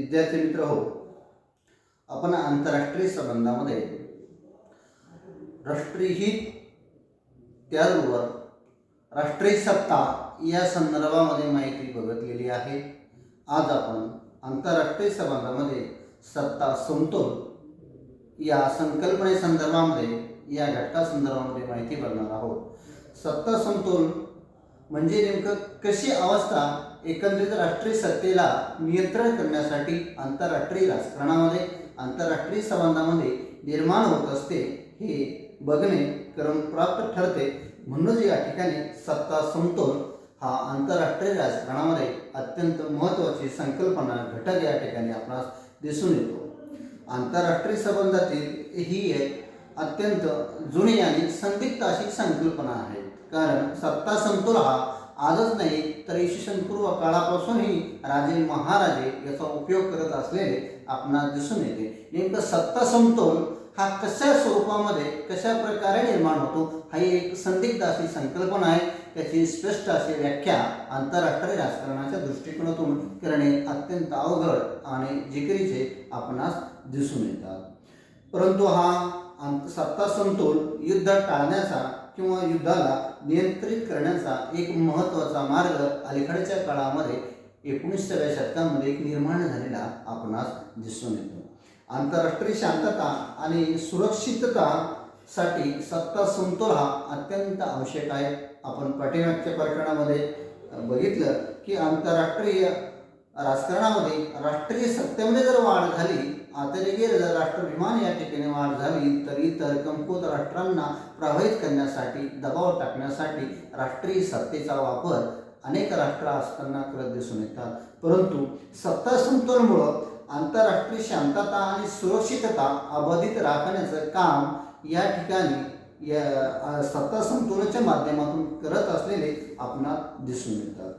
विद्यार्थी मित्र हो, आपण आंतरराष्ट्रीय संबंधामध्ये राष्ट्रीय हित त्याचबरोबर राष्ट्रीय सत्ता या संदर्भामध्ये माहिती बघितलेली आहे. आज आपण आंतरराष्ट्रीय संबंधामध्ये सत्ता समतोल या संकल्पनेसंदर्भामध्ये या घटकासंदर्भामध्ये माहिती बघणार आहोत. सत्ता समतोल म्हणजे नेमकं कशी अवस्था एकंदरीत राष्ट्रीय सत्तेला नियंत्रण करण्यासाठी आंतरराष्ट्रीय राजकारणामध्ये आंतरराष्ट्रीय संबंधामध्ये निर्माण होत असते हे बघणे क्रमप्राप्त ठरते. म्हणूनच या ठिकाणी सत्ता समतोल हा आंतरराष्ट्रीय राजकारणामध्ये अत्यंत महत्त्वाची संकल्पना घटक या ठिकाणी आपणास दिसून येतो. आंतरराष्ट्रीय संबंधातील ही एक अत्यंत जुनी आणि संदिग्ध अशी संकल्पना आहे. कारण सत्ता समतोल हा आजच नाही तर इसवी पूर्व काळापासूनही राजे महाराजे याचा उपयोग करत असलेले आपणास दिसून येते. नेमकं सत्ता समतोल हा कशा स्वरूपामध्ये कशा प्रकारे निर्माण होतो हा एक संदिग्ध अशी संकल्पना आहे. त्याची स्पष्ट अशी व्याख्या आंतरराष्ट्रीय राजकारणाच्या दृष्टिकोनातून करणे अत्यंत अवघड आणि जिकिरीचे आपणास दिसून येतात. परंतु हा सत्ता समतोल युद्ध टाळण्याचा किंवा युद्धाला नियंत्रित करण्याचा एक महत्त्वाचा मार्ग अलीकडच्या काळामध्ये 19व्या शतकामध्ये एक निर्माण झालेला आपणास दिसून येतो. आंतरराष्ट्रीय शांतता आणि सुरक्षिततासाठी सत्ता समतोल हा अत्यंत आवश्यक आहे. आपण पाठीमागच्या प्रकरणामध्ये बघितलं की आंतरराष्ट्रीय राजकारणामध्ये राष्ट्रीय सत्तेमध्ये जर वाढ झाली अतिरेकी जर राष्ट्राभिमान या ठिकाणी वाढ झाली तर इतर कमकुवत राष्ट्रांना प्रभावित करण्यासाठी दबाव टाकण्यासाठी राष्ट्रीय सत्तेचा वापर अनेक राष्ट्र असताना करत दिसून येतात. परंतु सत्ता समतोलमुळं आंतरराष्ट्रीय शांतता आणि सुरक्षितता अबाधित राखण्याचं काम या ठिकाणी या सत्ता समतोलाच्या माध्यमातून करत असलेले आपणास दिसून येतात.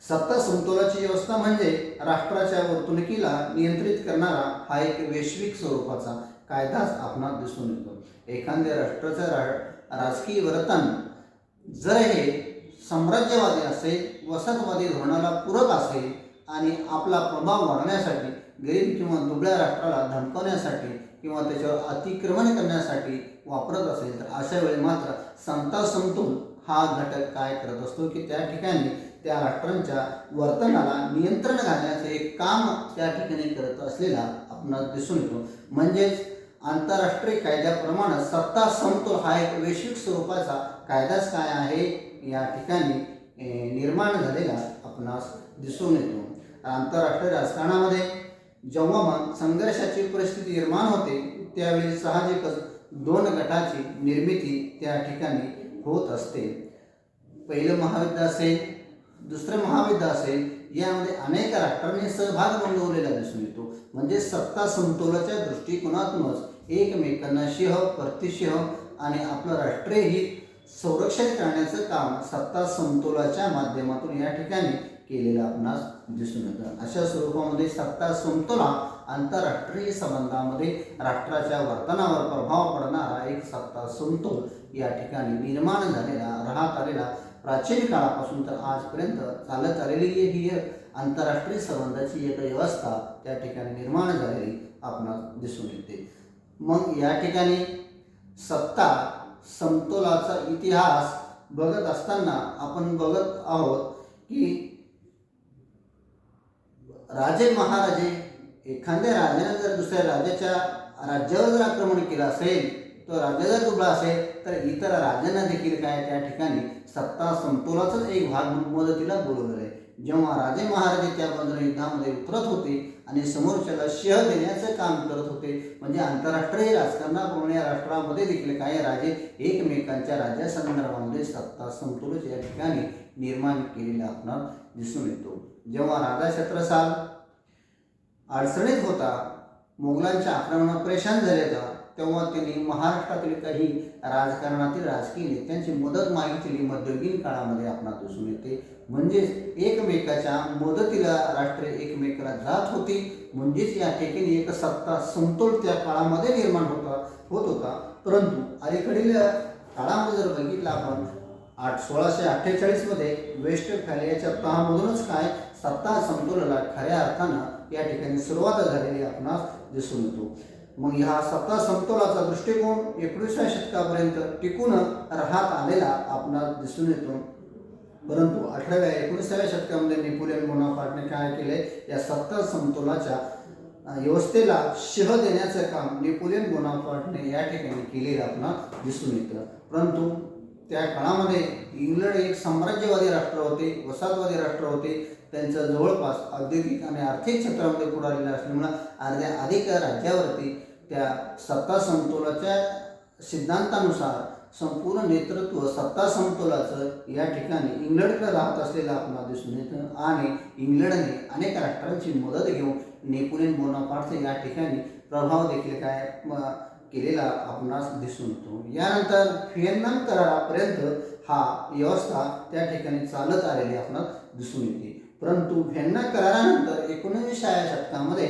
सत्ता समतोलाची व्यवस्था म्हणजे राष्ट्राच्या वर्तणुकीला नियंत्रित करणारा हा एक वैश्विक स्वरूपाचा कायदाच आपणास दिसून येतो. एखाद्या राष्ट्राचं राजकीय वर्तन जर हे साम्राज्यवादी असेल वसाहतवादी धोरणाला पूरक असेल आणि आपला प्रभाव वाढवण्यासाठी गरीब किंवा दुबळ्या राष्ट्राला धमकवण्यासाठी किंवा त्याच्यावर अतिक्रमण करण्यासाठी वापरत असेल तर अशा वेळी मात्र सत्ता समतोल हा घटक काय करत असतो की त्या ठिकाणी त्या राष्ट्रांच्या वर्तनाला नियंत्रण घालण्याचं एक काम त्या ठिकाणी करत असलेला आपणास दिसून येतो. म्हणजेच आंतरराष्ट्रीय कायद्याप्रमाणे सत्ता समतोल हा एक वैश्विक स्वरूपाचा कायदाच काय आहे या ठिकाणी निर्माण झालेला आपणास दिसून येतो. आंतरराष्ट्रीय राजकारणामध्ये जेव्हा मग संघर्षाची परिस्थिती निर्माण होते त्यावेळी साहजिकच दोन गटाची निर्मिती त्या ठिकाणी होत असते. पहिलं महायुद्ध असेल दुसरं महायुद्ध असेल यामध्ये अनेक राष्ट्रांनी सहभाग नोंदवलेला दिसून येतो. म्हणजे सत्ता समतोलाच्या दृष्टिकोनातूनच एकमेकांना शह प्रतिशह आणि आपलं राष्ट्रीय हित संरक्षण करण्याचं काम सत्ता समतोलाच्या माध्यमातून या ठिकाणी केलेलं आपणास दिसून येतं. अशा स्वरूपामध्ये सत्ता समतोल हा आंतरराष्ट्रीय संबंधामध्ये राष्ट्राच्या वर्तनावर प्रभाव पडणारा एक सत्ता समतोल या ठिकाणी निर्माण झालेला राहत आलेला प्राचीन काळापासून तर आजपर्यंत चालत आलेली ही एक आंतरराष्ट्रीय संबंधाची एक व्यवस्था त्या ठिकाणी निर्माण झालेली आपणास दिसून येते. मग या ठिकाणी सत्ता समतोलाचा इतिहास बघत असताना आपण बघत आहोत की राजे महाराजे एखाद्या राजाने जर दुसऱ्या राजाच्या राज्यावर जर आक्रमण केलं असेल तो राजा जर दुबळा असेल तर इतर राजांना देखील काय त्या ठिकाणी सत्ता समतोलाचाच एक भाग म्हणून मदतीला बोलवलेलं आहे. जेव्हा राजे महाराजे त्या बाजूने युद्धामध्ये उतरत होते आणि समोरच्याला शह देण्याचं काम करत होते म्हणजे आंतरराष्ट्रीय राजकारणाप्रमाणे या राष्ट्रामध्ये देखील काही राजे एकमेकांच्या राज्यासंदर्भामध्ये सत्ता समतोल या ठिकाणी निर्माण केलेला आपणास दिसून येतो. जेव्हा राजा छत्रसाल अडचणीत होता मोगलांच्या आक्रमणात परेशान झाले होता तेव्हा त्यांनी महाराष्ट्रातील काही राजकारणातील राजकीय नेत्यांची मदत मागितलेली मध्ययुगीन काळामध्ये आपणास दिसून येते. म्हणजेच एकमेकाच्या मदतीला राष्ट्रे एकमेकाला जात होती. म्हणजेच या ठिकाणी एक सत्ता समतोल त्या काळामध्ये निर्माण होत होता. परंतु अलीकडील काळामध्ये जर बघितलं आपण 1648 मध्ये वेस्टफॅलियाच्या तहामधूनच काय सत्ता समतोलाला खऱ्या अर्थानं या ठिकाणी सुरुवात झालेली आपणास दिसून येतो. मग ह्या सत्ता समतोलाचा दृष्टिकोन 19व्या शतकापर्यंत टिकून राहत आलेला आपणास दिसून येतो. परंतु 19व्या शतकामध्ये नेपोलियन बोनापार्टने काय केले, या सत्ता समतोलाच्या व्यवस्थेला शह देण्याचं काम नेपोलियन बोनापार्टने या ठिकाणी केलेलं आपणास दिसून येतं. परंतु त्या काळामध्ये इंग्लंड एक साम्राज्यवादी राष्ट्र होते, वसाहतवादी राष्ट्र होते. त्यांचं जवळपास औद्योगिक आणि आर्थिक क्षेत्रामध्ये पुढारलेलं असल्यामुळं अर्ध्या अधिक राज्यावरती त्या सत्ता समतोलाच्या सिद्धांतानुसार संपूर्ण नेतृत्व सत्ता समतोलाचं या ठिकाणी इंग्लंडकडे राहत असलेलं आपल्याला दिसून येतं. आणि इंग्लंडने अनेक राष्ट्रांची मदत घेऊन नेपोलियन बोनापार्टचे या ठिकाणी प्रभाव देखील काय केलेला आपणास दिसून येतो. यानंतर व्हिएन्ना करारापर्यंत हा व्यवस्था त्या ठिकाणी चालत आलेली आपणास दिसून येते. परंतु व्हिएन्ना करारानंतर 19व्या शतकामध्ये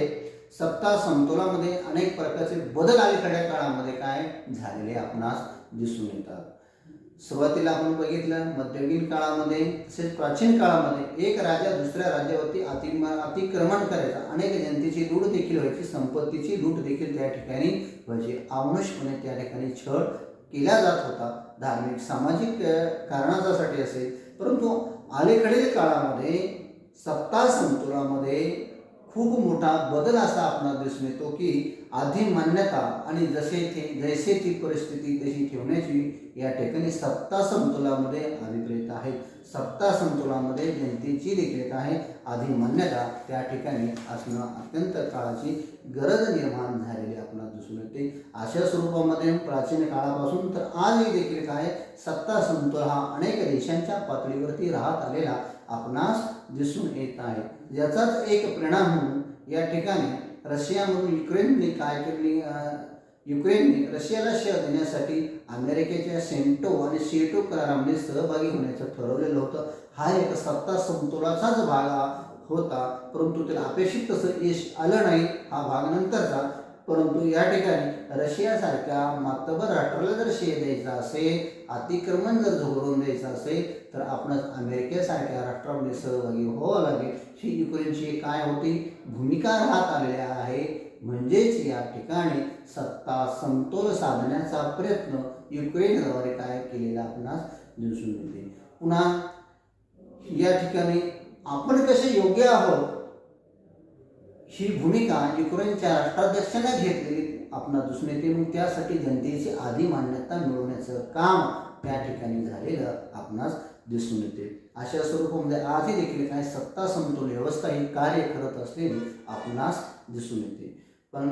सत्ता समतोलामध्ये अनेक प्रकारचे बदल अलीकडच्या काळामध्ये काय झालेले आपणास दिसून येतात. सुरुवातीला आपण बघितलं मध्ययुगीन काळामध्ये तसेच प्राचीन काळामध्ये एक राजा दुसऱ्या राज्यावरती अतिक्रमण करायचा, अनेक जनतेची लूट देखील व्हायची, संपत्तीची लूट देखील त्या ठिकाणी व्हायची. अमानुषपणे त्या ठिकाणी छळ केला जात होता, धार्मिक सामाजिक कारणासाठी असेल. परंतु अलीकडील काळामध्ये सत्ता समतोलामध्ये खूप मोठा बदल असा आपणास दिसून येतो की आधी मान्यता आणि जैसे ती परिस्थिती तशी ठेवण्याची या ठिकाणी सत्ता समतोलामध्ये अभिप्रेत आहे. सत्ता समतोलामध्ये जनतेची देखील काय आधी मान्यता त्या ठिकाणी असणं अत्यंत काळाची गरज निर्माण झालेली आपल्याला दिसून येते. अशा स्वरूपामध्ये प्राचीन काळापासून तर आजही देखील काय सत्ता समतोल हा अनेक देशांच्या पातळीवरती राहत आलेला आपणास दिसून येत आहे. याचाच एक परिणाम म्हणून या ठिकाणी रशियामधून युक्रेनने काय केली, युक्रेनने रशियाला शह देण्यासाठी अमेरिकेच्या सेंटो आणि सिएटो करारामध्ये सहभागी होण्याचं ठरवलेलं होतं. हा एक सत्ता समतोलाचाच भाग होता, परंतु त्याला अपेक्षित तसं यश आलं नाही. हा भाग नंतरचा. परंतु या ठिकाणी रशियासारख्या मातबर राष्ट्राला जर शह द्यायचा असेल, अतिक्रमण जर झोडून द्यायचं असेल, तर आपण अमेरिकेसारख्या राष्ट्रामध्ये सहभागी व्हावं लागेल. ही युक्रेनची काय होती भूमिका राहत आलेली आहे. म्हणजेच या ठिकाणी सत्ता समतोल साधण्याचा प्रयत्न युक्रेनद्वारे काय केलेला आपणास दिसून येते. पुन्हा या ठिकाणी आपण कसे योग्य आहोत ही भूमिका युक्रेनच्या राष्ट्राध्यक्षाने घेतलेली आपणास दिसून येते. मग त्यासाठी जनतेची आधी मान्यता मिळवण्याचं काम त्या ठिकाणी झालेलं आपणास दिसून येते. अशा स्वरूपामध्ये आजही देखील काय सत्ता समतोल व्यवस्था ही कार्य करत असलेली आपणास दिसून येते. पण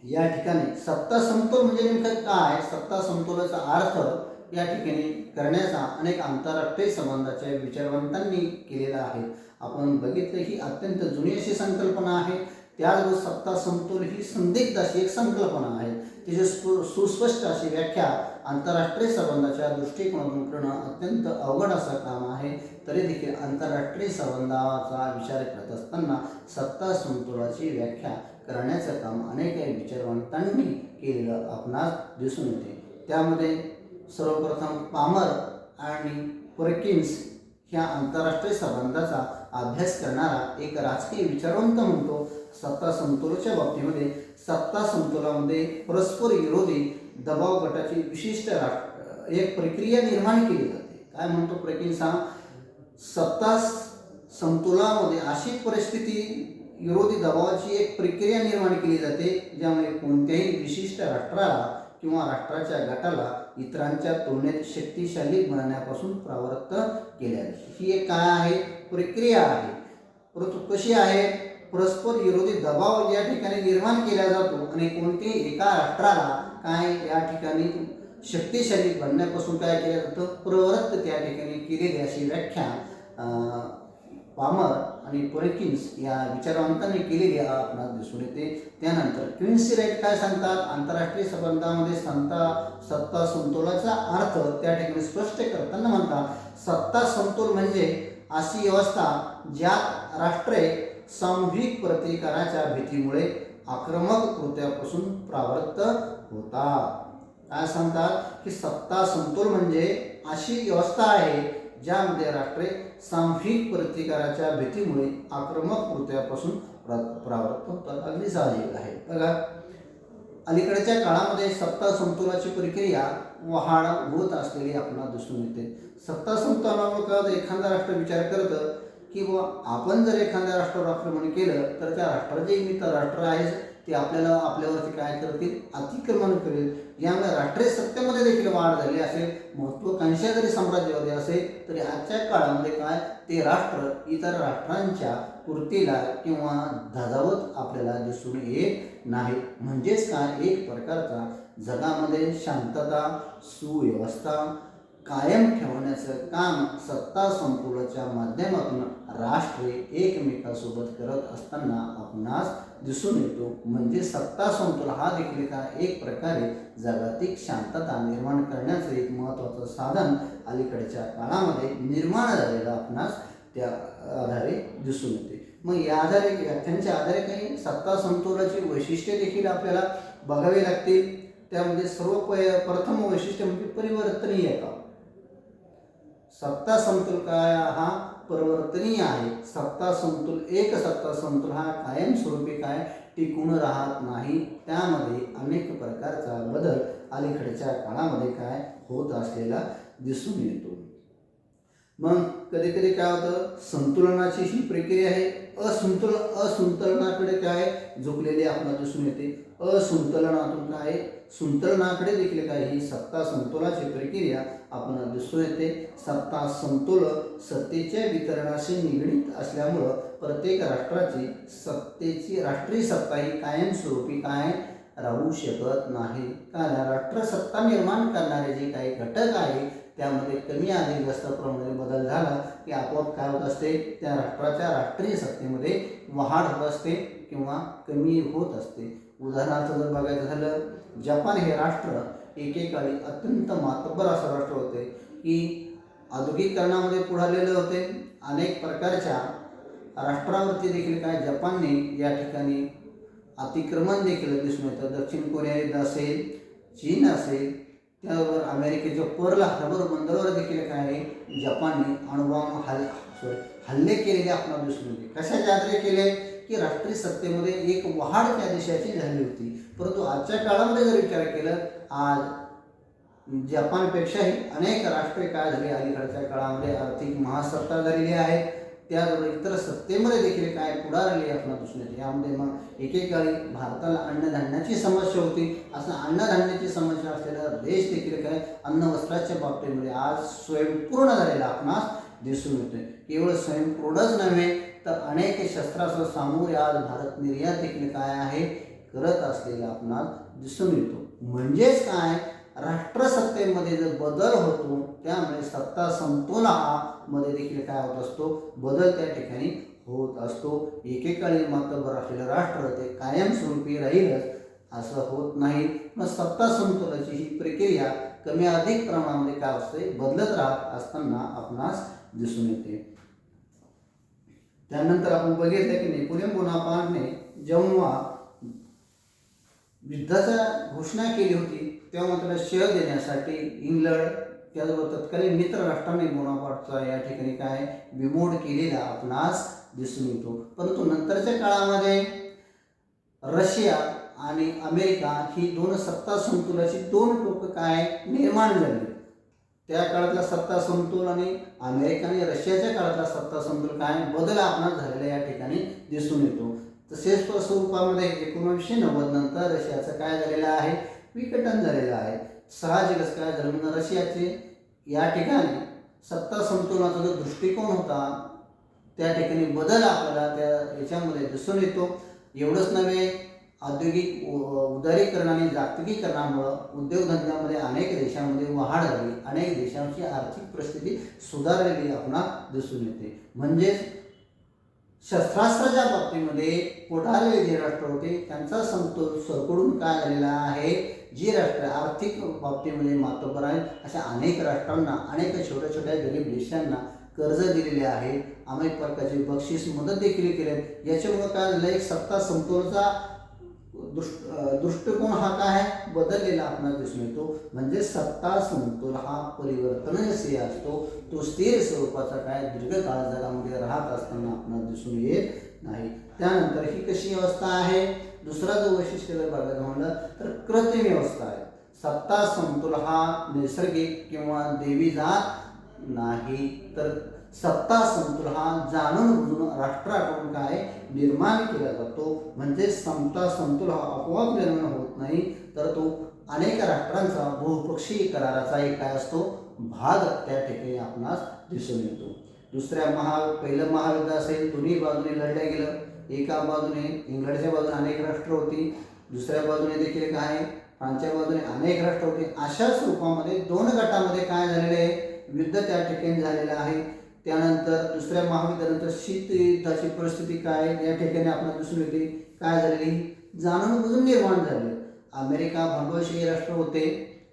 या ठिकाणी सत्ता समतोल म्हणजे नेमकं काय, सत्ता समतोलाचा अर्थ या ठिकाणी करण्याचा अनेक आंतरराष्ट्रीय संबंधाच्या विचारवंतांनी केलेला आहे. आपण बघितलं ही अत्यंत जुनी अशी संकल्पना आहे. त्याचबरोबर सत्ता समतोल ही संदिग्ध अशी एक संकल्पना आहे. तिची सुस्पष्ट अशी व्याख्या आंतरराष्ट्रीय संबंधाच्या दृष्टिकोनातून करणं अत्यंत अवघड असं काम आहे. तरी देखील आंतरराष्ट्रीय संबंधाचा विचार करत असताना सत्ता समतोलाची व्याख्या करण्याचं काम अनेक विचारवंतांनी केलेलं आपणास दिसून येते. त्यामध्ये सर्वप्रथम पामर आणि पर्किन्स ह्या आंतरराष्ट्रीय संबंधाचा अभ्यास करणारा एक राजकीय विचारवंत म्हणतो, सत्ता समतोलाच्या बाबतीमध्ये सत्ता समतोलामध्ये परस्पर विरोधी दबाव गटाची विशिष्ट एक प्रक्रिया निर्माण केली जाते. काय म्हणतो पर्किन्स, सत्ता समतोलामध्ये अशी परिस्थिती विरोधी दबावाची एक प्रक्रिया निर्माण केली जाते ज्यामुळे कोणत्याही विशिष्ट राष्ट्राला किंवा राष्ट्राच्या गटाला इतरांच्या तुलनेत शक्तिशाली बनण्यापासून प्रवृत्त केले जाते. ही एक काय आहे प्रक्रिया आहे. परंतु कशी आहे, परस्पर विरोधी दबाव या ठिकाणी निर्माण केला जातो आणि कोणत्याही एका राष्ट्राला काय या ठिकाणी शक्तिशाली बनण्यापासून काय केलं जातं प्रवृत्त त्या ठिकाणी केलेली अशी व्याख्या पामर आणि पर्किन्स या विचारवंतांनी केलेली आपणास दिसून येते. त्यानंतर क्विन्सी राईट काय सांगतात, आंतरराष्ट्रीय संबंधामध्ये सत्ता समतोलाचा अर्थ त्या ठिकाणी स्पष्ट करताना म्हणतात, सत्ता समतोल म्हणजे अशी व्यवस्था ज्यात राष्ट्रे सामूहिक प्रतिकाराच्या भीतीमुळे आक्रमक कृत्यापासून प्रवृत्त होतात. काय सांगतात की सत्ता समतोल म्हणजे अशी व्यवस्था आहे ज्यामध्ये राष्ट्रे सामूहिक प्रतिकाराच्या भीतीमुळे आक्रमक कृत्यापासून परावृत्त होतात, अगदी साहजिक आहे. बघा, अलीकडच्या काळामध्ये सत्ता समतोलाची प्रक्रिया वाढ होत असलेली आपल्याला दिसून येते. सत्ता समतोलावर एखादा राष्ट्र विचार करतं की आपण जर एखाद्या राष्ट्रावर आक्रमण केलं तर त्या राष्ट्राचे मित्र राष्ट्र आहे ते आपल्यावरती काय करतील, अतिक्रमण करेल. यामुळे राष्ट्रीय सत्तेमध्ये देखील वाढ झाली असेल. महत्त्वाकांक्षा जरी साम्राज्यवादी असेल तरी आजच्या काळामध्ये काय ते राष्ट्र इतर राष्ट्रांच्या कृतीला किंवा धजावत आपल्याला दिसून येत नाही. म्हणजेच काय, एक प्रकारचा जगामध्ये शांतता सुव्यवस्था कायम ठेवण्याचं काम सत्ता समतोलाच्या माध्यमातून राष्ट्रे एकमेकांसोबत करत असताना आपणास दिसून येतो. म्हणजे सत्ता समतोल हा देखील एक प्रकारे जागतिक शांतता निर्माण करण्याचं एक महत्त्वाचं साधन अलीकडच्या काळामध्ये निर्माण झालेलं आपणास त्या आधारे दिसून येते. मग या आधारे व्याख्यांच्या आधारे काही सत्ता समतोलाची वैशिष्ट्ये देखील आपल्याला बघावी लागतील. त्यामध्ये प्रथम वैशिष्ट्य म्हणजे परिवर्तनीयता. सत्ता समतोल काय हा परिवर्तनीय आहे. सत्ता समतोल हा कायमस्वरूपी टिकून राहत नाही. त्यामध्ये अनेक प्रकारचा बदल अलीकडच्या काळामध्ये होत असलेला दिसून येतो. मग कधी कधी काय होतं, संतुलनाची ही प्रक्रिया आहे असंतुलनाकडे झुकलेली आपल्याला दिसून येते. असंतुलनातून संतुलनाकडे देखील ही सत्ता समतोलाची प्रक्रिया आपल्याला दिसून येते. सत्ता समतोल सत्तेच्या वितरणाशी निगडीत असल्यामुळं प्रत्येक राष्ट्राची राष्ट्रीय सत्ता ही कायमस्वरूपी राहू शकत नाही. कारण राष्ट्रसत्ता निर्माण करणारे जे काही घटक आहे त्यामध्ये कमी अधिक जास्त प्रमाणात बदल झाला की आपोआप काय होत असते, त्या राष्ट्राच्या राष्ट्रीय सत्तेमध्ये वाढ होत असते किंवा कमी होत असते. उदाहरणार्थ जर बघायचं झालं, जपान हे राष्ट्र एकेकाळी अत्यंत मातब्बर असं राष्ट्र होते की औद्योगिकरणामध्ये पुढारलेले होते. अनेक प्रकारच्या राष्ट्रावरती देखील जपानने या ठिकाणी अतिक्रमण देखील दिसून येतं. दक्षिण कोरिया असेल, चीन असेल, त्याबरोबर अमेरिकेच्या पर्ल हार्बर बंदरावर देखील जपानने अणुबॉम्ब हल्ले केलेले आपल्याला दिसून येते. कशाच्या आधारे केले की राष्ट्रीय सत्तेमध्ये एक वाढ त्या देशाची झाली होती. परंतु आजच्या काळामध्ये जर विचार केला, आज जपानपेक्षाही अनेक राष्ट्रे झाली अलीकडच्या काळामध्ये आर्थिक महासत्ता झालेली आहे. त्याचबरोबर इतर सत्तेमध्ये देखील पुढारली आपल्याला दिसून येते. यामध्ये मग एकेकाळी भारताला अन्नधान्याची समस्या होती. असं अन्नधान्याची समस्या असलेला देश देखील अन्न वस्त्राच्या बाबतीमध्ये आज स्वयंपूर्ण झालेला आपणास दिसून येतोय. केवळ स्वयंपूर्णच नव्हे तर अनेक शस्त्रास्त्र सामोरे आज भारत निर्यात देखील करत असलेला आपणास दिसून येतो. म्हणजेच राष्ट्रसत्तेमध्ये जर बदल होतो त्यामुळे सत्ता समतोलामध्ये देखील होत असतो, बदल त्या ठिकाणी होत असतो. एकेकाळी मातब्बर असलेलं राष्ट्र ते कायमस्वरूपी राहीलच असं होत नाही. मग सत्ता समतोलाची ही प्रक्रिया कमी अधिक प्रमाणामध्ये असते, बदलत राहत असताना आपणास दिसून येते. त्यानंतर आपण बघितलं की नेपोलियन बोनापार्टने जेव्हा युद्धाचा घोषणा केली होती तेव्हा त्याला शह देण्यासाठी इंग्लंड त्याचबरोबर तत्कालीन मित्र राष्ट्रांनी बोनापार्टचा या ठिकाणी बिमोड केलेला आपणास दिसून येतो. परंतु नंतरच्या काळामध्ये रशिया आणि अमेरिका ही दोन सत्ता समतोलाची दोन टोकं निर्माण झाली. त्या काळातला सत्ता समतोल आणि अमेरिका आणि रशियाच्या काळातला सत्ता समतोल बदल आपणास झालेला या ठिकाणी दिसून येतो. तसेच स्वरूपामध्ये 1990 नंतर रशियाचं झालेलं आहे, विघटन झालेलं आहे. साहजिकच झालं म्हणजे रशियाचे या ठिकाणी सत्ता समतोलाचा जो दृष्टिकोन होता त्या ठिकाणी बदल आपल्याला त्या याच्यामध्ये दिसून येतो. एवढंच नव्हे, औद्योगिक उदारीकरण आणि जागतिकीकरणामुळं उद्योगधंद्यामध्ये अनेक देशांमध्ये वाढ झाली, अनेक देशांची आर्थिक परिस्थिती सुधारलेली आपणास दिसून येते. म्हणजेच शस्त्रास्त्राच्या बाबतीमध्ये पुढारलेले जे राष्ट्र होते त्यांचा समतोल सरकडून झालेला आहे. जी राष्ट्र आर्थिक बाबतीमध्ये मातब्बर आहेत अशा अनेक राष्ट्रांना, अनेक छोट्या छोट्या गरीब देशांना कर्ज दिलेले आहेत, अनेक प्रकारची बक्षीस मदत देखील केली. याच्यामुळे झालं, एक सत्ता समतोलचा दृष्टिकोन हा बदललेला आपल्याला दिसून येतो. म्हणजे सत्ता समतोल हा परिवर्तनशील असतो, तो स्थिर स्वरूपाचा दीर्घकाळ जगामध्ये राहत असताना आपल्याला दिसून येत नाही. त्यानंतर ही कशी व्यवस्था आहे, दुसरा जो वैशिष्ट्य जर बघायचं म्हणलं तर कृत्रिम व्यवस्था आहे. सत्ता समतोल हा नैसर्गिक किंवा देवी जात नाही, तर सत्ता समतोल हा जाणून बुजून राष्ट्राकडून काय निर्माण केला जातो. म्हणजे समता समतोल हा आपोआप निर्माण होत नाही, तर तो अनेक राष्ट्रांचा बहुपक्षीय कराराचा एक काय असतो भाग त्या ठिकाणी आपणास दिसून येतो. पहिलं महायुद्ध असेल, दोन्ही बाजूने लढल्या गेलं. एका बाजूने इंग्लंडच्या बाजूने अनेक राष्ट्र होती, दुसऱ्या बाजूने देखील काय फ्रान्सच्या बाजूने अनेक राष्ट्र होते. अशा स्वरूपामध्ये दोन गटामध्ये काय झालेले आहे, युद्ध त्या ठिकाणी झालेलं आहे. त्यानंतर दुसऱ्या महायुद्धानंतर शीतयुद्धाची परिस्थिती काय या ठिकाणी आपल्याला दिसून येते, काय झालेली जाणून बुजून निर्माण झाले. अमेरिका भांडवलशाही राष्ट्र होते,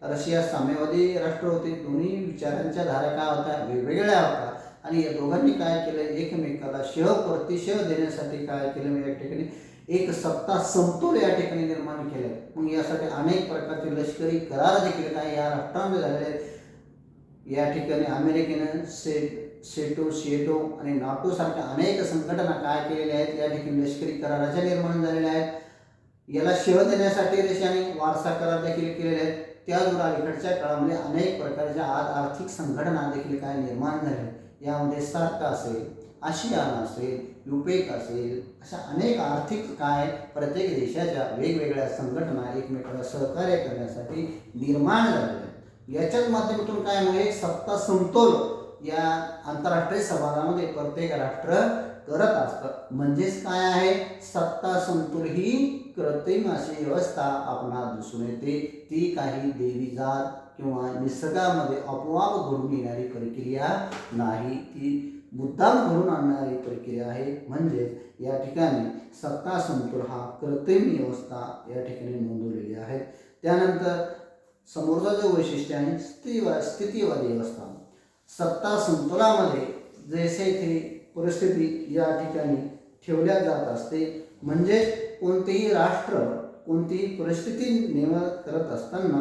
रशिया साम्यवादी राष्ट्र होते. दोन्ही विचारांच्या धारा काय होत्या, वेगवेगळ्या होत्या. आणि या दोघांनी काय केलं, एकमेकाला प्रतिशय देण्यासाठी काय केलं, या ठिकाणी एक सत्ता समतोल या ठिकाणी निर्माण केलं. मग यासाठी अनेक प्रकारचे लष्करी करार देखील काय या राष्ट्रांमध्ये झालेले आहेत. या ठिकाणी अमेरिकेनं सेटो आणि नाटो सारख्या अनेक संघटना काय केलेल्या आहेत, या ठिकाणी लष्करी कराराच्या निर्माण झालेल्या आहेत. याला शिव देण्यासाठी रशियाने वारसा करार देखील केलेले आहेत. त्याचबरोबर अलीकडच्या काळामध्ये अनेक प्रकारच्या आर्थिक संघटना देखील काय निर्माण झाल्या. यामध्ये सार्क असेल, आशियान असेल, युपेक असेल, अशा अनेक आर्थिक काय प्रत्येक देशाच्या वेगवेगळ्या संघटना एकमेकांना सहकार्य करण्यासाठी निर्माण झालेल्या आहेत. याच्याच माध्यमातून काय म्हणजे सत्ता समतोल या आंतरराष्ट्रीय संवादामध्ये प्रत्येक राष्ट्र करत असतं. म्हणजेच काय आहे, सत्ता समतोल ही कृत्रिम अशी व्यवस्था आपणास दिसून येते. ती काही देवी जात किंवा निसर्गामध्ये आपोआप घडून येणारी प्रक्रिया नाही, ती मुद्दाम घडून आणणारी प्रक्रिया आहे. म्हणजे या ठिकाणी सत्ता समतोल हा कृत्रिम व्यवस्था या ठिकाणी नोंदवलेली आहे. त्यानंतर समोरचा जो वैशिष्ट्य आहे स्थितीवादी व्यवस्था. सत्ता समतोलामध्ये जैसे थे परिस्थिती या ठिकाणी ठेवल्या जात असते. म्हणजे कोणतेही राष्ट्र कोणतीही परिस्थिती निर्माण करत असताना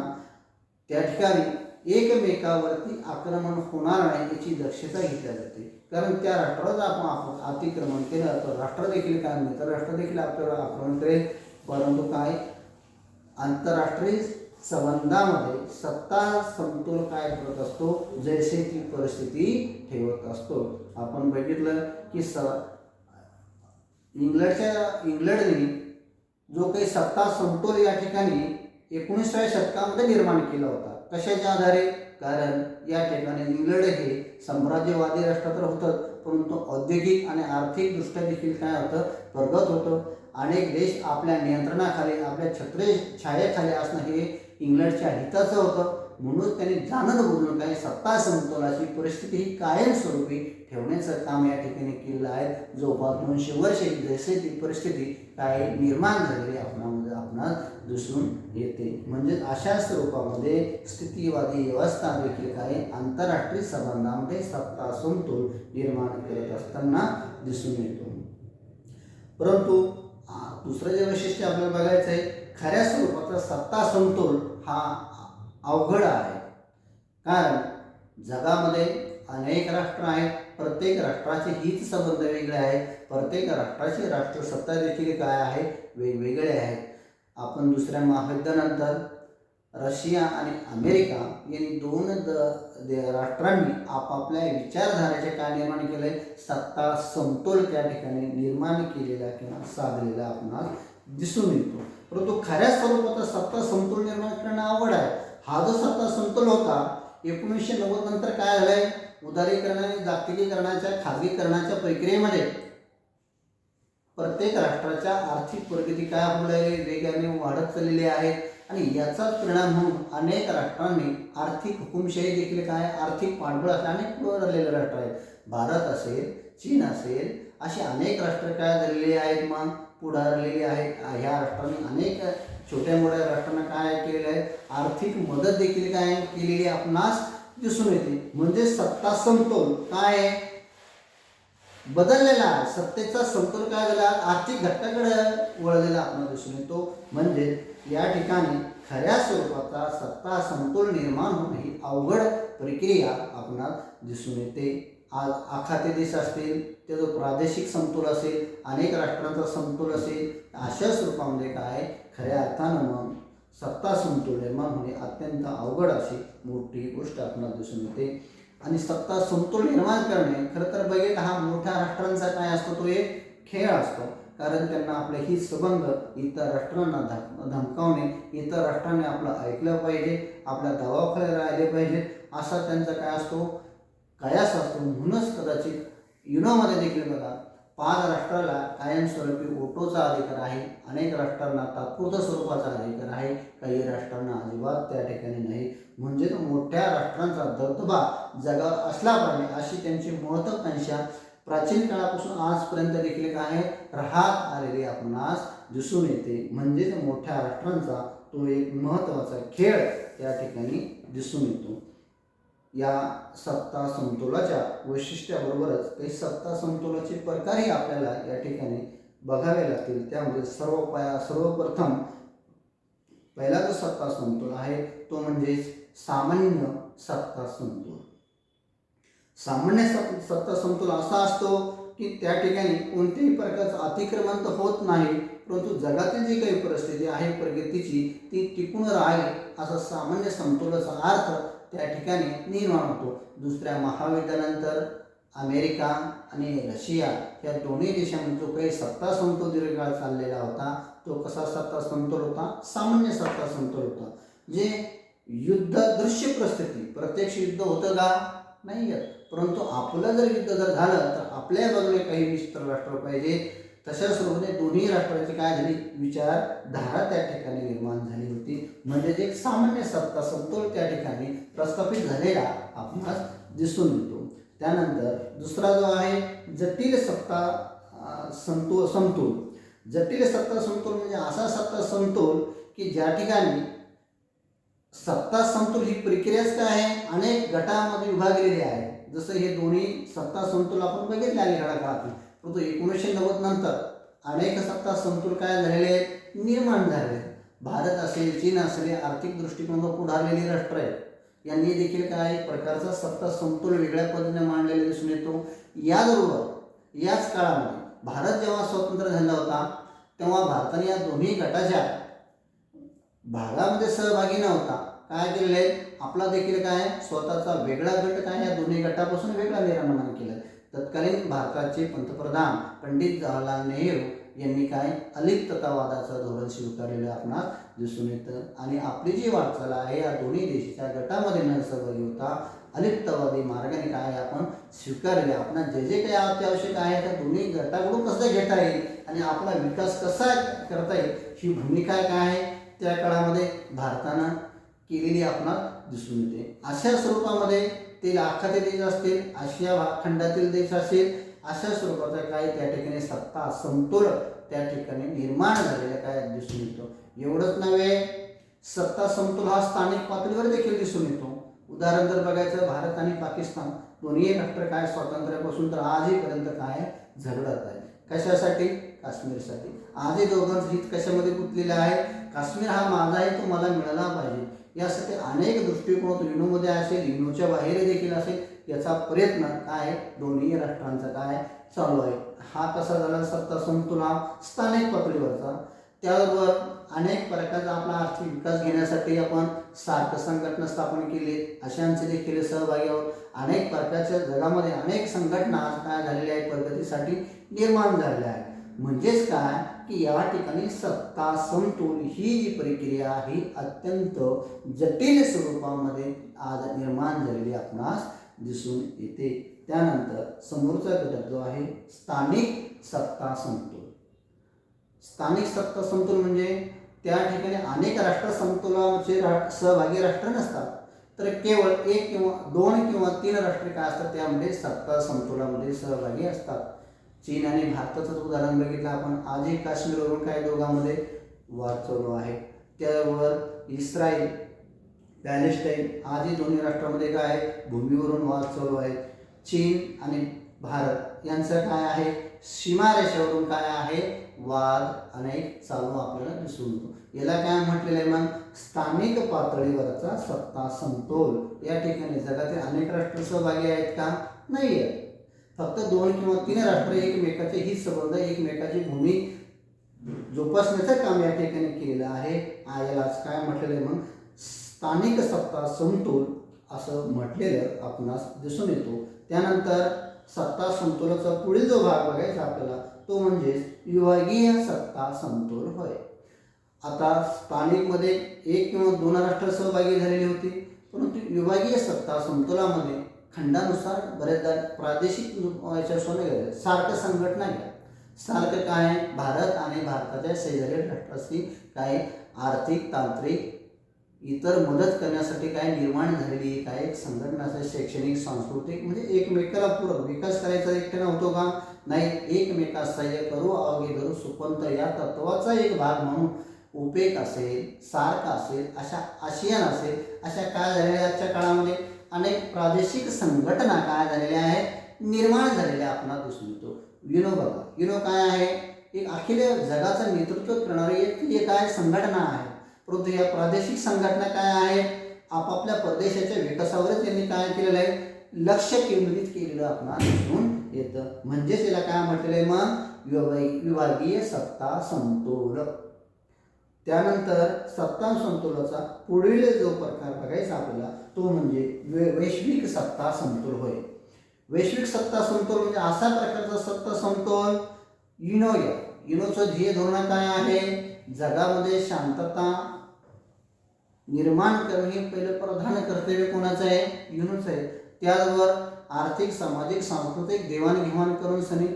त्या ठिकाणी एकमेकावरती आक्रमण होणार नाही याची दक्षता घेतली जाते. कारण त्या राष्ट्राचं आपण अतिक्रमण केलं तर राष्ट्र देखील काय मित्र राष्ट्र देखील आपल्याला आक्रमण करेल. परंतु काय आंतरराष्ट्रीय संबंधामध्ये सत्ता समतोल काय करत असतो, जैसे ती परिस्थिती ठेवत असतो. आपण बघितलं की इंग्लंडने जो काही सत्ता समतोल या ठिकाणी 19व्या शतकामध्ये निर्माण केला होता. कशाच्या आधारे, कारण या ठिकाणी इंग्लंड हे साम्राज्यवादी राष्ट्र तर होतं, परंतु औद्योगिक आणि आर्थिक दृष्ट्या देखील काय होतं, प्रगत होतं. अनेक देश आपल्या नियंत्रणाखाली आपल्या छायेखाली असणं हे इंग्लंडच्या हिताचं होतं. म्हणून त्यांनी जाणून बुजून काही सत्ता समतोलाची परिस्थिती ही कायमस्वरूपी ठेवण्याचं काम या ठिकाणी केलेलं आहे. जवळपास 200 वर्षे जैसे ती परिस्थिती काय निर्माण झालेली आपणास दिसून येते. म्हणजे अशा स्वरूपामध्ये स्थितीवादी व्यवस्था देखील काही आंतरराष्ट्रीय संबंधामध्ये सत्ता समतोल निर्माण करत असताना दिसून येतो. परंतु दुसरं जे वैशिष्ट्य आपल्याला बघायचं आहे, खऱ्या स्वरूपाचा सत्ता समतोल हा अवघड आहे. कारण जगामध्ये अनेक राष्ट्र आहेत, प्रत्येक राष्ट्राचे हित संबंध वेगळे आहेत, प्रत्येक राष्ट्राची राष्ट्रसत्ता देखील काय आहे, वेगवेगळे आहेत. आपण दुसऱ्या महायुद्धानंतर रशिया आणि अमेरिका यांनी दोन राष्ट्रांनी आपापल्या विचारधारेचे काय निर्माण केले, सत्ता समतोल त्या ठिकाणी निर्माण केलेला किंवा साधलेला आपणास दिसून येतो. परंतु खऱ्या स्वरूपाचा सत्ता समतोल निर्माण करणं अवघड आहे. हा जो सत्ता समतोल होता 1990 नंतर काय झालंय, उदारीकरण आणि जागतिकीकरणाच्या खाजगीकरणाच्या प्रक्रियेमध्ये प्रत्येक राष्ट्राच्या आर्थिक प्रगती काय आपल्याला वेगाने वाढत चाललेली आहे. आणि याचाच परिणाम म्हणून अनेक राष्ट्रांनी आर्थिक हुकुमशाही देखील काय आर्थिक पाठबळ असले अनेक पुढे राहिलेले राष्ट्र आहेत. भारत असेल, चीन असेल, असे अनेक राष्ट्र काय झालेले आहेत, मग पुढारलेले आहेत. ह्या राष्ट्रांनी अनेक छोट्या मोठ्या राष्ट्रांना काय केलेलं आहे, आर्थिक मदत देखील काय केलेली आपणास दिसून येते. म्हणजे सत्ता समतोल काय बदललेला आहे. सत्तेचा समतोल काय झाला, आर्थिक घटकाकडे वळलेला आपणास दिसून येतो. म्हणजे या ठिकाणी खऱ्या स्वरूपाचा सत्ता समतोल निर्माण होणे ही अवघड प्रक्रिया आपणास दिसून येते. आज आखाती देश असतील, त्याचा प्रादेशिक समतोल असेल, अनेक राष्ट्रांचा समतोल असेल, अशा स्वरूपामध्ये काय खऱ्या अर्थानं मग सत्ता समतोल निर्माण होणे अत्यंत अवघड अशी मोठी गोष्ट आपल्याला दिसून येते. आणि सत्ता समतोल निर्माण करणे खरं तर बघेल हा मोठ्या राष्ट्रांचा काय असतो, तो एक खेळ असतो. कारण त्यांना आपले हित संबंध इतर राष्ट्रांना धमकावणे, इतर राष्ट्रांनी आपलं ऐकलं पाहिजे, आपल्या दबावाखाली राहिले पाहिजे, असा त्यांचा काय असतो, कयास असतो. म्हणूनच कदाचित युनोमध्ये देखील बघा 5 राष्ट्राला कायमस्वरूपी ओटोचा अधिकार आहे, अनेक राष्ट्रांना तात्पुरत्या स्वरूपाचा अधिकार आहे, काही राष्ट्रांना अजिबात त्या ठिकाणी नाही. म्हणजे मोठ्या राष्ट्रांचा दबदबा जगावर असला पाहिजे अशी त्यांची महत्त्वाकांक्षा प्राचीन काळापासून आजपर्यंत देखील काय राहत आलेली आपणास दिसून येते. म्हणजेच मोठ्या राष्ट्रांचा तो एक महत्त्वाचा खेळ त्या ठिकाणी दिसून येतो. या सत्ता समतोलाच्या वैशिष्ट्याबरोबरच काही सत्ता समतोलाचे प्रकारही आपल्याला या ठिकाणी बघावे लागतील. त्यामध्ये सर्वप्रथम पहिला जो सत्ता समतोल आहे तो म्हणजे सामान्य सत्ता समतोल. सामान्य सत्ता समतोल असा असतो की त्या ठिकाणी कोणत्याही प्रकारचं अतिक्रमण तर होत नाही, परंतु जगातील जी काही परिस्थिती आहे प्रगतीची ती टिकून राहील असा सामान्य समतोलाचा अर्थ त्या ठिकाणी निर्माण होतो. दुसऱ्या महायुद्धानंतर अमेरिका आणि रशिया या दोन्ही देशांमध्ये जो काही सत्ता समतोल दीर्घकाळ चाललेला होता तो कसा सत्ता समतोल होता, सामान्य सत्ता समतोल होता. जे युद्ध दृश्य परिस्थिती, प्रत्यक्ष युद्ध होतं का नाही येत, परंतु आपलं जर युद्ध जर झालं तर आपल्या बाजूने काही मित्र राष्ट्र पाहिजे, तशा स्वरूपाने दोन्ही राष्ट्रांची काय झाली विचारधारा त्या ठिकाणी निर्माण झाली होती. म्हणजे एक सामान्य सत्ता समतोल त्या ठिकाणी प्रस्थापित झालेला आपणास दिसून येतो. त्यानंतर दुसरा जो आहे जटिल सत्ता समतोल. जटिल सत्ता समतोल म्हणजे असा सत्ता समतोल की ज्या ठिकाणी सत्ता समतोल ही प्रक्रियाच काय आहे अनेक गटामध्ये विभागलेली आहे. जसं हे दोन्ही सत्ता समतोल आपण बघितले अलीकडे काळात, परंतु 1990 नंतर अनेक सत्ता समतोल काय झालेले आहेत, निर्माण झालेले आहेत. भारत असेल, चीन असेल, आर्थिक दृष्टिकोनातून पुढारलेली राष्ट्र आहेत, यांनी देखील काय प्रकारचा सत्ता समतोल वेगळ्या पद्धतीने मांडलेला दिसून येतो. याचबरोबर याच काळामध्ये भारत जेव्हा स्वतंत्र झाला होता तेव्हा भारताने या दोन्ही गटाच्या भागामध्ये सहभागी नव्हता. काय केलेलं आहे, आपला देखील काय स्वतःचा वेगळा गट काय या दोन्ही गटापासून वेगळा निर्माण केला. तत्कालीन भारताचे पंतप्रधान पंडित जवाहरलाल नेहरू यांनी काय अलिप्ततावादाचं धोरण स्वीकारलेलं आपणास दिसून येतं. आणि आपली जी वाटचाल आहे या दोन्ही देशाच्या गटामध्ये न सहभागी होता अलिप्तवादी मार्गाने काय आपण स्वीकारले. आपण जे जे काही अत्यावश्यक आहे त्या दोन्ही गटाकडून कसं घेता येईल आणि आपला विकास कसा करता येईल ही भूमिका काय आहे त्या काळामध्ये भारतानं केलेली आपणास दिसून येते. अशा स्वरूपामध्ये ते आखाती देश असतील, आशिया खंडातील देश असेल, अशा स्वरूपाचा काय त्या ठिकाणी सत्ता समतोल त्या ठिकाणी निर्माण झालेला काय दिसून येतो. एवढंच नव्हे, सत्ता समतोल हा स्थानिक पातळीवर देखील दिसून येतो. उदाहरण जर बघायचं, भारत आणि पाकिस्तान दोन्ही राष्ट्र काय स्वातंत्र्यापासून तर आजहीपर्यंत काय झगडत आहे. कशासाठी? काश्मीरसाठी. आजही दोघांचं हित कशामध्ये गुंतलेलं आहे, काश्मीर हा माझा आहे, तो मला मिळाला पाहिजे. यासाठी अनेक दृष्टिकोनातून युनोमध्ये असेल, युनोच्या बाहेर देखील असेल, याचा प्रयत्न काय दोन्ही राष्ट्रांचा काय चालू आहे. हा कसा झाला सत्ता समतोल हा स्थानिक पातळीवरचा. त्याबरोबर अनेक प्रकारचा आपला आर्थिक विकास घेण्यासाठी आपण सार्क संघटना स्थापन केली, अशांचे देखील सहभागी आहोत. अनेक प्रकारच्या जगामध्ये अनेक संघटना काय झालेल्या आहेत प्रगतीसाठी निर्माण झालेल्या आहेत. म्हणजेच काय की या ठिकाणी सत्ता समतोल ही जी प्रक्रिया ही अत्यंत जटिल स्वरूपामध्ये आज निर्माण झालेली आपणास दिसून येते. त्यानंतर समोरचा घटक जो आहे स्थानिक सत्ता समतोल. स्थानिक सत्ता समतोल म्हणजे त्या ठिकाणी अनेक राष्ट्र समतोलाचे सहभागी राष्ट्र नसतात, तर केवळ 1 किंवा 2 किंवा 3 राष्ट्र काय असतात त्यामध्ये सत्ता समतोलामध्ये सहभागी असतात. चीन आणि भारताचं उदाहरण बघितलं आपण. आजही काश्मीरवरून काय दोघांमध्ये वाद चालू आहे. त्यावर इस्रायल पॅलेस्टाईन आजही दोन्ही राष्ट्रांमध्ये काय भूमीवरून वाद चालू आहेत. चीन आणि भारत यांचं काय आहे सीमारेषेवरून काय आहे वाद अनेक चालू आपल्याला दिसून येतो. याला काय म्हटलेलं आहे मग, स्थानिक पातळीवरचा सत्ता समतोल. या ठिकाणी जगातील अनेक राष्ट्र सहभागी आहेत का, नाही आहेत. फक्त 2 किंवा 3 राष्ट्र एकमेकाचे हित संबंध, एकमेकाची भूमी जोपासण्याचं काम या ठिकाणी केलेलं आहे. यालाच काय म्हटलेलं आहे मग, स्थानिक सत्ता समतोल असं म्हटलेलं आपणास दिसून येतो. त्यानंतर सत्ता समतोलाचा पुढील जो भाग बघायचा आपल्याला तो म्हणजे विभागीय सत्ता समतोल होय. आता स्थानिकमध्ये 1 किंवा 2 राष्ट्र सहभागी झालेली होती, परंतु विभागीय सत्ता समतोलामध्ये खंडानुसार बरेचदा प्रादेशिक याच्यासोबत सारखं संघटना घ्या. सारखं काय, भारत आणि भारताच्या शेजारी राष्ट्रांशी काय आर्थिक, तांत्रिक, इतर मदत करण्यासाठी काय निर्माण झालेली काय एक संघटना असेल, शैक्षणिक, सांस्कृतिक, म्हणजे एकमेकाला पूरक विकास करायचा एकट्यानं होतो का, नाही. एकमेकास सहाय्य करू अवघे धरू सुपंत या तत्वाचा एक भाग म्हणून ओपेक असेल, सार्क असेल, अशा आशियान असेल, अशा काय झालेल्या आजच्या काळामध्ये अनेक प्रादेशिक संघटना काय झालेल्या आहेत, निर्माण झालेल्या आपल्याला दिसून येतो. युनो बघा, युनो काय आहे, एक अखिल जगाचं नेतृत्व करणारी एक काय संघटना आहे. परंतु या प्रादेशिक संघटना काय आहेत, आपापल्या प्रदेशाच्या विकासावरच त्यांनी काय केलेलं आहे, लक्ष केंद्रित केलेलं आपल्याला दिसून येतं. म्हणजेच याला काय म्हटलेलं आहे मग, विभागीय सत्ता समतोल. त्यानंतर सत्ता समतोलाचा पुढील जो प्रकार बघायचा आपल्याला तो म्हणजे वैश्विक सत्ता समतोल होय. वैश्विक सत्ता समतोल म्हणजे असा प्रकारचा सत्ता समतोल युनो. युनोचं ध्येय धोरण काय आहे, जगामध्ये शांतता निर्माण करणे हे पहिलं प्रधान कर्तव्य कोणाचं आहे, युनोचं आहे. त्याचबरोबर आर्थिक, सामाजिक, सांस्कृतिक देवाणघेवाण करून सनी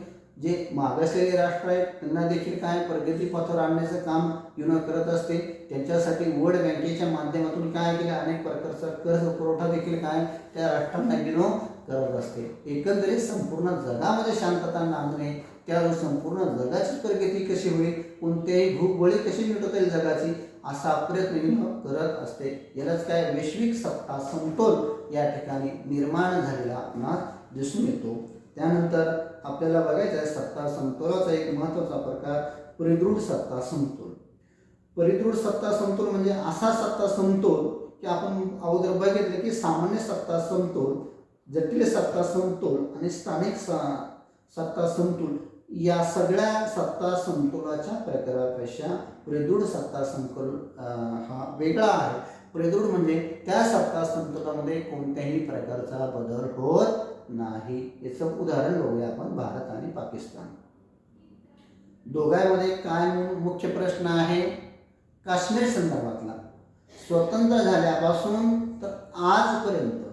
जे मागासलेले राष्ट्र आहेत त्यांना देखील काय प्रगती पथावर आणण्याचं काम युनो करत असते. त्यांच्यासाठी वर्ल्ड बँकेच्या माध्यमातून काय केलं, अनेक प्रकारचा कर्ज पुरवठा देखील काय त्या राष्ट्रांना युनो करत असते. एकंदरीत संपूर्ण जगामध्ये शांतता नांदणे, त्यावर संपूर्ण जगाची प्रगती कशी होईल, कोणत्याही भूगोळी कशी मिटवता येईल जगाची, असा प्रयत्न युनो करत असते. यालाच काय वैश्विक सत्ता समतोल या ठिकाणी निर्माण झालेला आपणास दिसून येतो. त्यानंतर आपल्याला बघायचं आहे सत्ता समतोलाचा एक महत्त्वाचा प्रकार परिदृढ सत्ता समतोल. परिदृढ सत्ता समतोल म्हणजे असा सत्ता समतोल की आपण अगोदर बघितलं की सामान्य सत्ता समतोल, जटिल सत्ता समतोल आणि स्थानिक सत्ता समतोल या सगळ्या सत्ता समतोलाच्या प्रकारापेक्षा परिदृढ सत्ता समतोल हा वेगळा आहे. परिदृढ म्हणजे त्या सत्ता समतोलामध्ये कोणत्याही प्रकारचा बदल होत नाही. याचं उदाहरण बघूया आपण भारत आणि पाकिस्तान. दोघांमध्ये काय मुख्य प्रश्न आहे, काश्मीर संदर्भातला. स्वतंत्र झाल्यापासून तर आजपर्यंत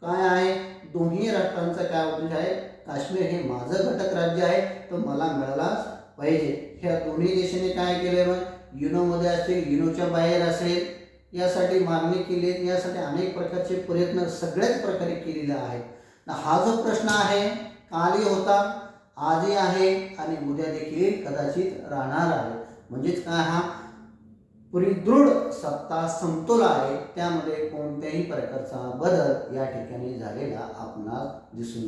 काय आहे, दोन्ही राष्ट्रांचा काय उद्देश आहे, काश्मीर हे माझं घटक राज्य आहे तर मला मिळालाच पाहिजे. ह्या दोन्ही देशाने काय केलं, मग युनोमध्ये असेल, युनोच्या बाहेर असेल, यासाठी मागणी केली, यासाठी अनेक प्रकारचे प्रयत्न सगळ्याच प्रकारे केलेले आहेत. हा जो प्रश्न आहे कालही होता, आजही आहे आणि उद्या देखील कदाचित राहणार आहे. म्हणजेच काय, हा परिदृढ सत्ता समतोल आहे, त्यामध्ये कोणत्याही प्रकारचा बदल या ठिकाणी झालेला आपणास दिसून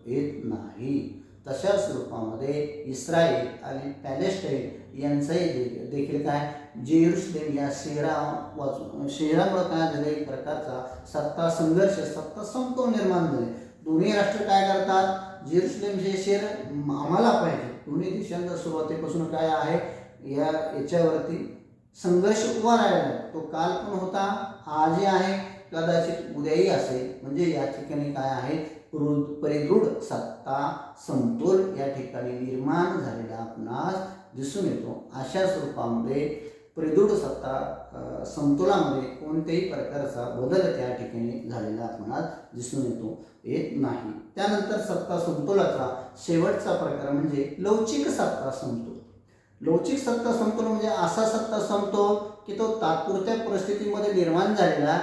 येत नाही. तशाच रूपामध्ये इस्रायल आणि पॅलेस्टाईन यांचंही देखील काय, जेरुसलेम या शहरामुळे काय झाले, एक प्रकारचा सत्ता संघर्ष, सत्ता समतोल निर्माण झाले. दोन्ही राष्ट्र काय करतात, जेरुसलेम हे शहर आम्हाला पाहिजे. दोन्ही देशांचा सुरुवातीपासून काय आहे, याच्यावरती संघर्ष उभा राहिला. तो काल पण होता, आजही आहे, कदाचित उद्याही असेल. म्हणजे या ठिकाणी काय आहे, परिदृढ सत्ता समतोल या ठिकाणी निर्माण झालेला आपणास दिसून येतो. अशा स्वरूपामध्ये परिदृढ सत्ता समतोलामध्ये कोणत्याही प्रकारचा बदल त्या ठिकाणी झालेला आपणास दिसून येत नाही. त्यानंतर सत्ता समतोलाचा शेवटचा प्रकार म्हणजे लवचिक सत्ता समतोल. लवचिक सत्ता समतोल म्हणजे असा सत्ता समतोल की तो तात्पुरत्या परिस्थितीमध्ये निर्माण झालेला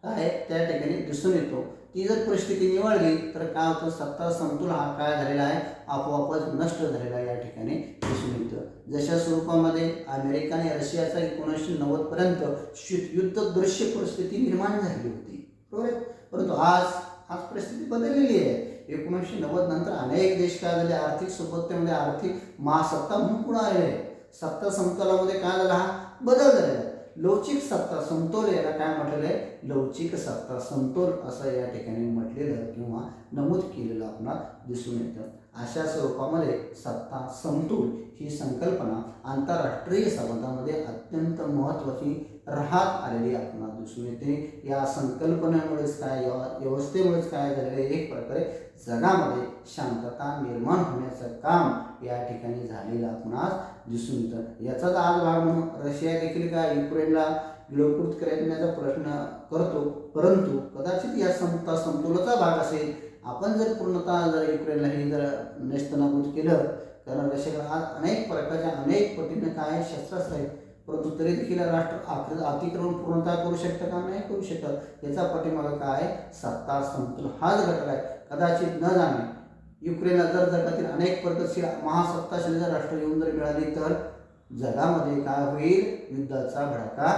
आहे त्या ठिकाणी दिसून येतो. ती जर परिस्थिती निवळली तर काय होतं, सत्ता समतोल हा काय झालेला आहे, आपोआपच नष्ट झालेला या ठिकाणी दिसून येतं. जशा स्वरूपामध्ये अमेरिका आणि रशियाचा 1990 पर्यंत युद्ध दृश्य परिस्थिती निर्माण झाली होती, बरोबर. परंतु आज परिस्थिती बदललेली आहे. 1990 नंतर अनेक देश काय झाले, आर्थिक सुबत्तेमध्ये आर्थिक महासत्ता म्हणून पुढे आलेले आहे. सत्ता समतोलामध्ये काय झाला, हा बदल झालेला आहे. लवचिक सत्ता समतोल याला काय म्हटलेलं आहे, लवचिक सत्ता समतोल असं या ठिकाणी म्हटलेलं किंवा नमूद केलेलं आपल्याला दिसून येतं. अशा स्वरूपामध्ये सत्ता समतोल ही संकल्पना आंतरराष्ट्रीय संबंधामध्ये अत्यंत महत्त्वाची राहत आलेली आपल्याला दिसून येते. या संकल्पनेमुळेच काय, या व्यवस्थेमुळेच काय झालेलं आहे, एक प्रकारे जगामध्ये शांतता निर्माण होण्याचं काम या ठिकाणी झालेलं आपणास दिसून येतं. याचाच आज भाग म्हणून रशिया देखील काय युक्रेनला गिळंकृत करण्याचा प्रश्न करतो, परंतु कदाचित या सत्ता समतोलाचा भाग असेल. आपण जर पूर्णतः जर युक्रेनला हे जर नेस्तनाबूत केलं, कारण रशियाला आज अनेक प्रकारच्या अनेक पटीने काय शस्त्रास्त्र आहेत, परंतु तरी देखील राष्ट्र अतिक्रमण पूर्णतः करू शकतं का, नाही करू शकत. याचा पाठीमागं काय, सत्ता समतोल हाच घटक आहे. कदाचित न जाणे युक्रेनला जर जगातील अनेक प्रकारची महासत्ताशाली जर राष्ट्र येऊन जर मिळाली तर जगामध्ये काय होईल, युद्धाचा भडका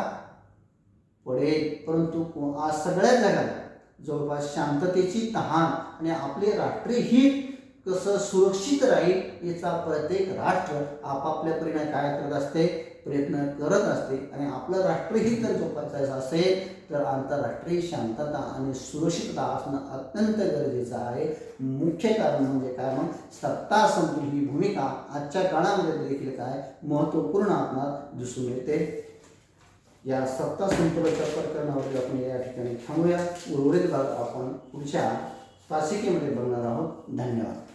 पडेल. परंतु आज सगळ्या जगाला जवळपास शांततेची तहान आणि आपले राष्ट्रीय हित कसं सुरक्षित राहील याचा प्रत्येक राष्ट्र आपापल्या परीने काय करत असते, प्रयत्न करत असते. आणि आपलं राष्ट्रहित जर जोपासायचं असेल तर आंतरराष्ट्रीय शांतता आणि सुरक्षितता असणं अत्यंत गरजेचं आहे. मुख्य कारण म्हणजे काय, मग सत्ता समतोल ही भूमिका आजच्या काळामध्ये देखील काय महत्त्वपूर्ण आपणास दिसून येते. या सत्ता समतोलाच्या प्रकरणावर आपण या ठिकाणी थांबूया. उर्वरित भाग आपण पुढच्या तासिकेमध्ये बघणार आहोत. धन्यवाद.